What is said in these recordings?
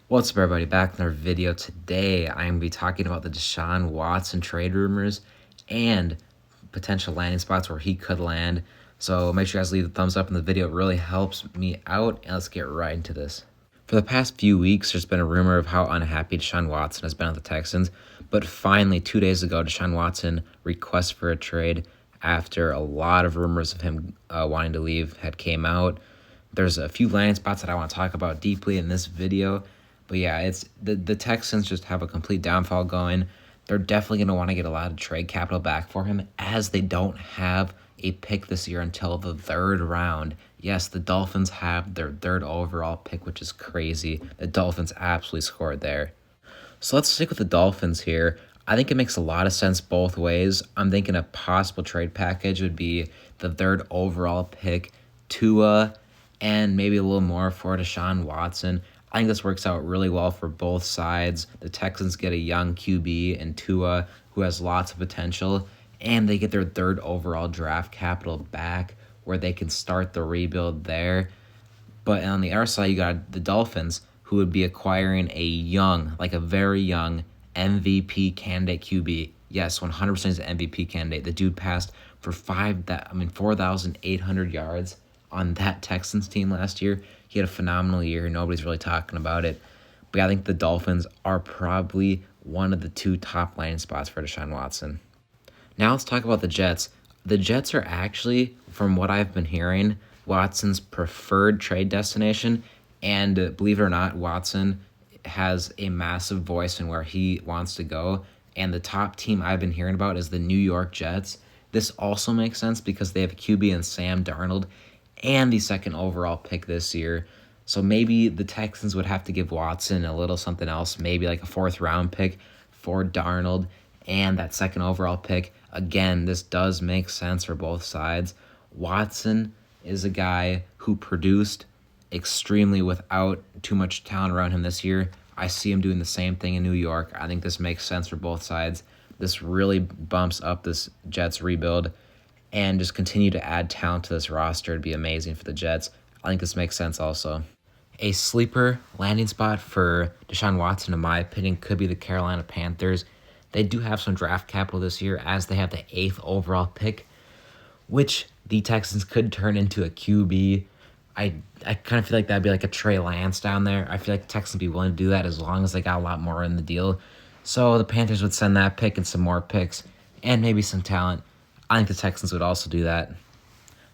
What's up, everybody? Back in our video today, I'm going to be talking about the Deshaun Watson trade rumors and potential landing spots where he could land. So make sure you guys leave a thumbs up in the video. It really helps me out, and let's get right into this. For the past few weeks, there's been a rumor of how unhappy Deshaun Watson has been with the Texans, but finally, 2 days ago, Deshaun Watson requests for a trade after a lot of rumors of him wanting to leave had came out. There's a few landing spots that I want to talk about deeply in this video. But yeah, it's the Texans just have a complete downfall going. They're definitely going to want to get a lot of trade capital back for him, as they don't have a pick this year until the third round. Yes, the Dolphins have their third overall pick, which is crazy. The Dolphins absolutely scored there. So let's stick with the Dolphins here. I think it makes a lot of sense both ways. I'm thinking a possible trade package would be the third overall pick, Tua, and maybe a little more for Deshaun Watson. I think this works out really well for both sides. The Texans get a young QB and Tua, who has lots of potential, and they get their third overall draft capital back, where they can start the rebuild there. But on the other side, you got the Dolphins, who would be acquiring a young, like a very young MVP candidate QB. Yes, 100% is an MVP candidate. The dude passed for 4,800 yards on that Texans team last year. He had a phenomenal year. Nobody's really talking about it. But I think the Dolphins are probably one of the two top landing spots for Deshaun Watson. Now let's talk about the Jets. The Jets are actually, from what I've been hearing, Watson's preferred trade destination. And believe it or not, Watson has a massive voice in where he wants to go. And the top team I've been hearing about is the New York Jets. This also makes sense because they have a QB in Sam Darnold and the second overall pick this year. So maybe the Texans would have to give Watson a little something else, maybe like a fourth round pick for Darnold and that second overall pick. Again, this does make sense for both sides. Watson is a guy who produced extremely without too much talent around him this year. I see him doing the same thing in New York. I think this makes sense for both sides. This really bumps up this Jets rebuild, and just continue to add talent to this roster. It'd be amazing for the Jets. I think this makes sense also. A sleeper landing spot for Deshaun Watson, in my opinion, could be the Carolina Panthers. They do have some draft capital this year, as they have the 8th overall pick, which the Texans could turn into a QB. I kind of feel like that'd be like a Trey Lance down there. I feel like the Texans would be willing to do that as long as they got a lot more in the deal. So the Panthers would send that pick and some more picks and maybe some talent. I think the Texans would also do that.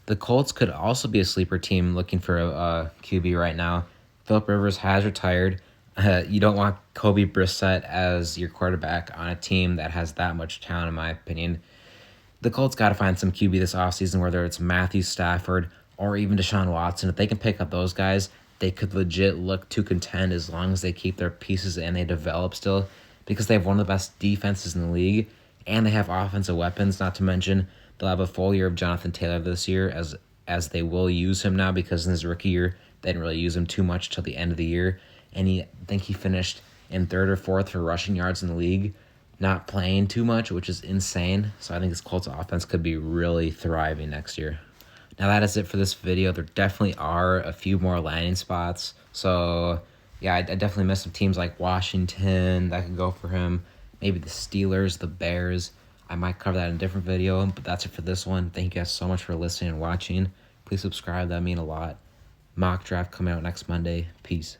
The Colts could also be a sleeper team looking for a QB right now. Philip Rivers has retired. You don't want Kobe Brissett as your quarterback on a team that has that much talent, in my opinion. The Colts got to find some QB this offseason, whether it's Matthew Stafford or even Deshaun Watson. If they can pick up those guys, they could legit look to contend as long as they keep their pieces and they develop still, because they have one of the best defenses in the league. And they have offensive weapons, not to mention they'll have a full year of Jonathan Taylor this year, as they will use him now, because in his rookie year, they didn't really use him too much till the end of the year. And I think he finished in 3rd or 4th for rushing yards in the league, not playing too much, which is insane. So I think this Colts offense could be really thriving next year. Now that is it for this video. There definitely are a few more landing spots. So yeah, I definitely miss some teams like Washington that could go for him. Maybe the Steelers, the Bears. I might cover that in a different video, but that's it for this one. Thank you guys so much for listening and watching. Please subscribe. That would mean a lot. Mock draft coming out next Monday. Peace.